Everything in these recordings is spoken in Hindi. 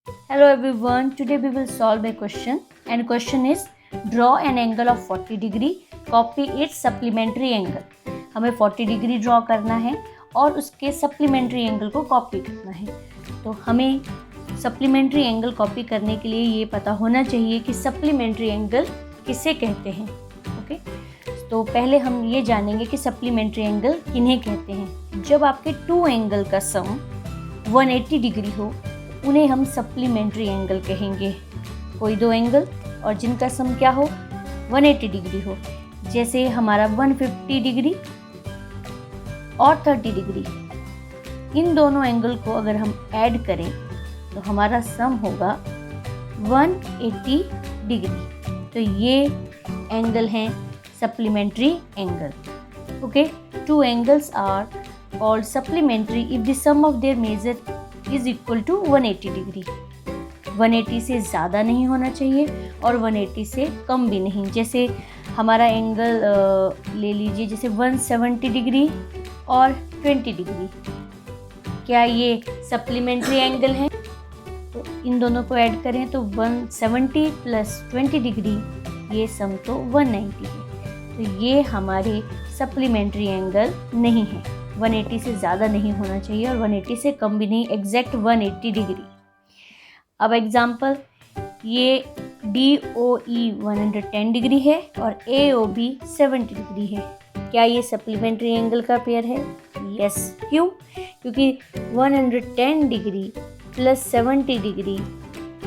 Hello everyone, today we will solve a question and question is draw an angle of 40 degree, copy its supplementary angle. हमें 40 डिग्री ड्रॉ करना है और उसके सप्लीमेंट्री एंगल को कॉपी करना है। तो हमें सप्लीमेंट्री एंगल कॉपी करने के लिए ये पता होना चाहिए कि सप्लीमेंट्री एंगल किसे कहते हैं। ओके, तो पहले हम ये जानेंगे कि सप्लीमेंट्री एंगल किन्हें कहते हैं। जब आपके टू एंगल का सम 180 डिग्री हो उन्हें हम सप्लीमेंट्री एंगल कहेंगे। कोई दो एंगल और जिनका सम क्या हो 180 डिग्री हो, जैसे हमारा 150 डिग्री और 30 डिग्री, इन दोनों एंगल को अगर हम ऐड करें तो हमारा सम होगा 180 डिग्री। तो ये एंगल हैं supplementary angle. Okay, two angles are called supplementary if the sum of their measure is equal to 180 degree. 180 से ज़्यादा नहीं होना चाहिए और 180 से कम भी नहीं। जैसे हमारा एंगल ले लीजिए, जैसे 170 डिग्री और 20 डिग्री, क्या ये सप्लीमेंट्री एंगल है? तो इन दोनों को ऐड करें तो 170 प्लस 20 डिग्री, ये सम तो 190 है। तो ये हमारे सप्लीमेंट्री एंगल नहीं है। 180 से ज़्यादा नहीं होना चाहिए और 180 से कम भी नहीं, एग्जैक्ट 180 डिग्री। अब एग्जाम्पल, ये DOE 110 डिग्री है और AOB 70 डिग्री है। क्या ये सप्लीमेंट्री एंगल का पेयर है? यस। क्यों? क्योंकि 110 डिग्री प्लस 70 डिग्री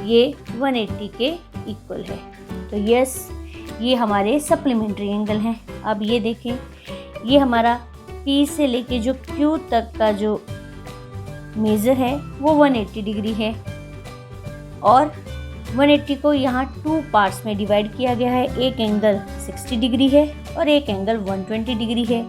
ये 180 के इक्वल है। तो यस, ये हमारे सप्लीमेंट्री एंगल हैं। अब ये देखें, ये हमारा P से लेके जो Q तक का जो मेज़र है वो 180 डिग्री है और 180 को यहाँ टू पार्ट्स में डिवाइड किया गया है। एक एंगल 60 डिग्री है और एक एंगल 120 डिग्री है।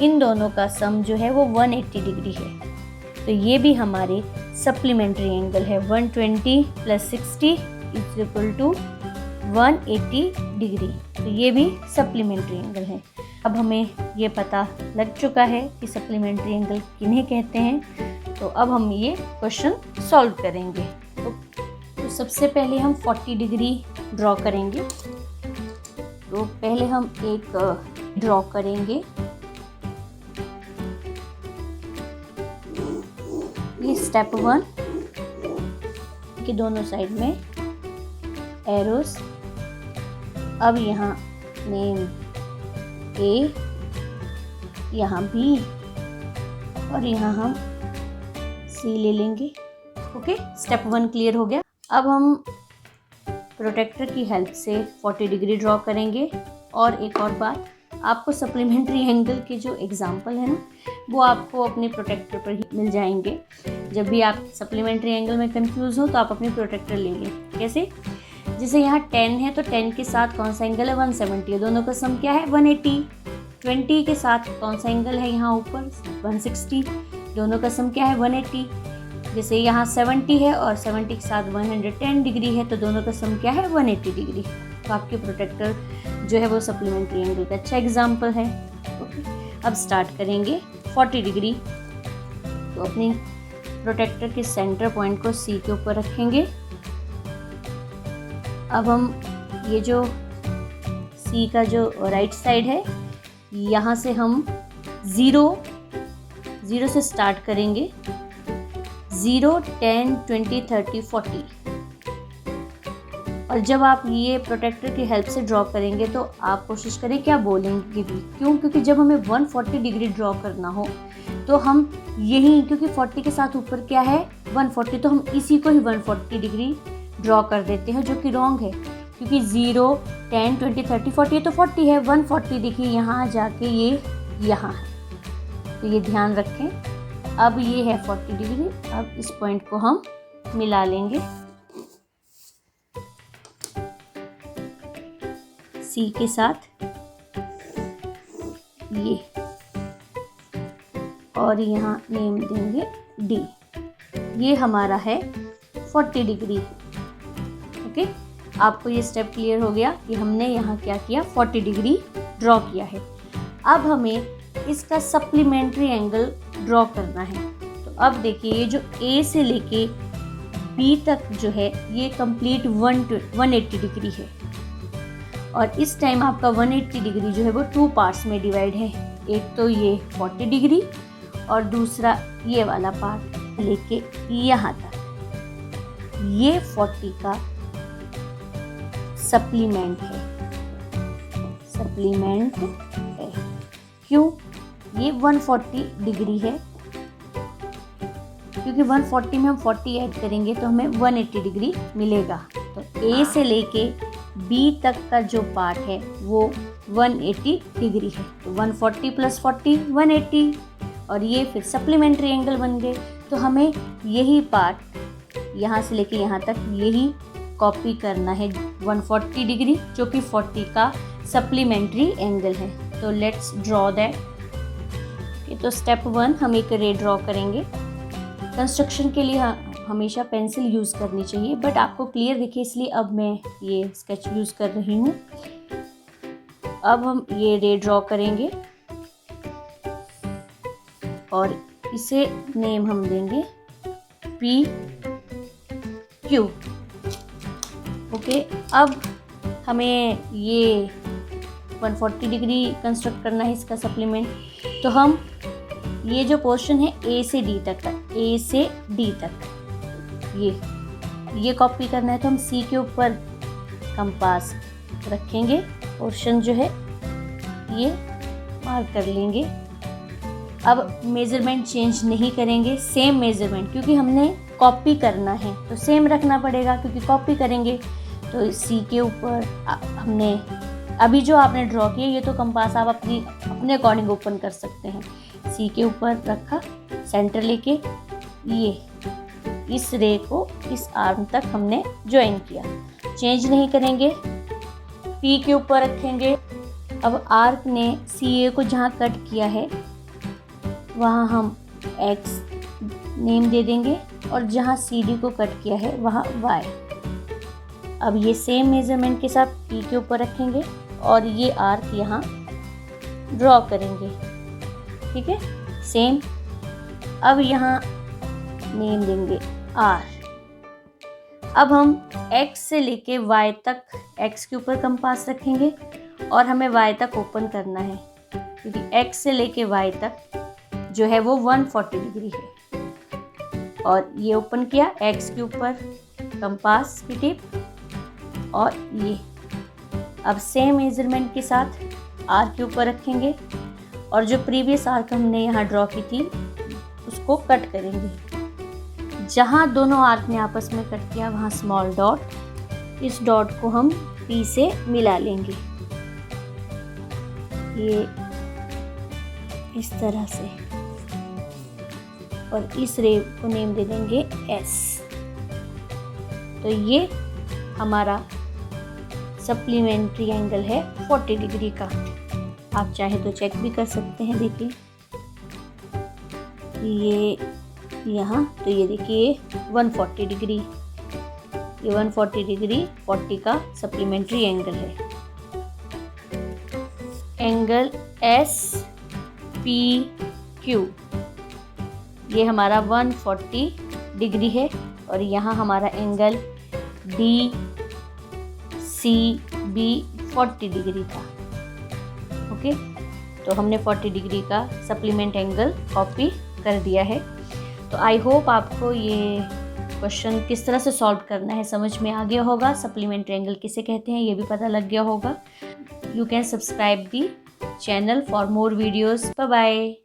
इन दोनों का सम जो है वो 180 डिग्री है। तो ये भी हमारे सप्लीमेंट्री एंगल है। 120 plus 60 is equal to 180 degree. तो ये भी सप्लीमेंट्री एंगल है। अब हमें ये पता लग चुका है कि सप्लीमेंट्री एंगल किन्हें कहते हैं। तो अब हम ये क्वेश्चन सॉल्व करेंगे। तो सबसे पहले हम 40 डिग्री ड्रॉ करेंगे। तो पहले हम एक ड्रॉ करेंगे। ये स्टेप 1 के दोनों साइड में एरोस। अब यहाँ नेम A, यहाँ B और यहाँ हम C ले लेंगे। ओके, स्टेप 1 क्लियर हो गया। अब हम प्रोटेक्टर की हेल्प से 40 डिग्री ड्रॉ करेंगे। और एक और बात, आपको सप्लीमेंट्री एंगल के जो एग्जाम्पल है ना, वो आपको अपने प्रोटेक्टर पर ही मिल जाएंगे। जब भी आप सप्लीमेंट्री एंगल में कंफ्यूज हो तो आप अपने प्रोटेक्टर ले लें। कैसे? जैसे यहाँ 10 है तो 10 के साथ कौन सा एंगल है? 170 है। दोनों का सम क्या है? 180। 20 के साथ कौन सा एंगल है यहाँ ऊपर? 160। दोनों का सम क्या है? 180। जैसे यहाँ 70 है और 70 के साथ 110 डिग्री है, तो दोनों का सम क्या है? 180 डिग्री। तो आपके प्रोटेक्टर जो है वो सप्लीमेंट्री एंगल का अच्छा एग्जाम्पल है। ओके, अब स्टार्ट करेंगे 40 डिग्री। तो अपनी प्रोटेक्टर के सेंटर पॉइंट को C के ऊपर रखेंगे। अब हम ये जो C का जो राइट साइड है, यहाँ से हम 0 से स्टार्ट करेंगे। 0, 10, 20, 30, 40। और जब आप ये प्रोटेक्टर की हेल्प से ड्रॉ करेंगे तो आप कोशिश करें क्या बोलेंगे भी। क्यों? क्योंकि जब हमें 140 डिग्री ड्रॉ करना हो तो हम यही, क्योंकि 40 के साथ ऊपर क्या है? 140, तो हम इसी को ही 140 डिग्री ड्रॉ कर देते हैं, जो कि रॉन्ग है। क्योंकि 0, 10, 20, 30, 40 ये तो 40 है। 140 देखिए यहाँ जाके ये यहाँ है, तो ये ध्यान रखें। अब ये है 40 डिग्री। अब इस पॉइंट को हम मिला लेंगे C के साथ, ये, और यहाँ नेम देंगे D। ये हमारा है 40 डिग्री। ओके, आपको ये स्टेप क्लियर हो गया कि हमने यहाँ क्या किया? 40 डिग्री ड्रॉ किया है। अब हमें इसका सप्लीमेंट्री एंगल ड्रॉ करना है। तो अब देखिए, ये जो A से लेके बी तक जो है ये कंप्लीट 180 डिग्री है। और इस टाइम आपका 180 डिग्री जो है वो 2 पार्ट्स में डिवाइड है। एक तो ये 40 डिग्री और दूसरा ये वाला पार्ट लेके यहाँ तक, ये 40 का सप्लीमेंट है, सप्लीमेंट है। क्यों? ये 140 डिग्री है, क्योंकि 140 में हम 40 ऐड करेंगे तो हमें 180 डिग्री मिलेगा। तो ए से लेके बी तक का जो पार्ट है वो 180 डिग्री है। तो 140 + 40 180, और ये फिर सप्लीमेंट्री एंगल बन गए। तो हमें यही पार्ट यहाँ से लेके यहाँ तक यही कॉपी करना है 140 डिग्री, जो कि 40 का सप्लीमेंट्री एंगल है। तो लेट्स ड्रॉ दैट। तो स्टेप 1 हम एक रे ड्रॉ करेंगे। कंस्ट्रक्शन के लिए हमेशा पेंसिल यूज़ करनी चाहिए, बट आपको क्लियर दिखे इसलिए अब मैं ये स्केच यूज़ कर रही हूँ। अब हम ये रे ड्रॉ करेंगे और इसे नेम हम देंगे PQ। ओके, अब हमें ये 140 डिग्री कंस्ट्रक्ट करना है इसका सप्लीमेंट। तो हम ये जो पोर्शन है A से D तक का, A से D तक ये कॉपी करना है। तो हम C के ऊपर कंपास रखेंगे, पोर्शन जो है ये मार्क कर लेंगे। अब मेज़रमेंट चेंज नहीं करेंगे, सेम मेज़रमेंट, क्योंकि हमने कॉपी करना है तो सेम रखना पड़ेगा, क्योंकि कॉपी करेंगे। तो C के ऊपर हमने अभी जो आपने ड्रॉ किया ये तो कंपास आप अपने अकॉर्डिंग ओपन कर सकते हैं। C के ऊपर रखा, सेंटर लेके ये इस रे को इस आर्म तक हमने ज्वाइन किया, चेंज नहीं करेंगे। P के ऊपर रखेंगे। अब आर्क ने CA को जहाँ कट किया है वहाँ हम X नेम दे देंगे, और जहाँ CD को कट किया है वहाँ Y। अब ये सेम मेज़रमेंट के साथ P के ऊपर रखेंगे और ये आर्क यहाँ ड्रॉ करेंगे। ठीक है, सेम। अब यहाँ नेम देंगे R। अब हम X से लेके Y तक X के ऊपर कंपास रखेंगे और हमें Y तक ओपन करना है, क्योंकि X से लेके Y तक जो है वो 140 डिग्री है। और ये ओपन किया, X के ऊपर कंपास की टिप और ये। अब सेम मेजरमेंट के साथ R के ऊपर रखेंगे और जो प्रीवियस आर्क हमने यहाँ ड्रॉ की थी उसको कट करेंगे। जहाँ दोनों आर्क ने आपस में कट किया वहाँ स्मॉल डॉट, इस डॉट को हम P से मिला लेंगे, ये इस तरह से, और इस रे को नेम दे देंगे S। तो ये हमारा सप्लीमेंट्री एंगल है 40 डिग्री का। आप चाहे तो चेक भी कर सकते हैं। देखिए ये यहाँ, तो ये देखिए 140 डिग्री, ये 140 डिग्री 40 का सप्लीमेंट्री एंगल है। एंगल SPQ ये हमारा 140 डिग्री है, और यहाँ हमारा एंगल DCB 40 डिग्री था। ओके, तो हमने 40 डिग्री का सप्लीमेंट एंगल कॉपी कर दिया है। तो आई होप आपको ये क्वेश्चन किस तरह से सॉल्व करना है समझ में आ गया होगा। सप्लीमेंट्री एंगल किसे कहते हैं ये भी पता लग गया होगा। You can subscribe the channel for more videos. Bye bye.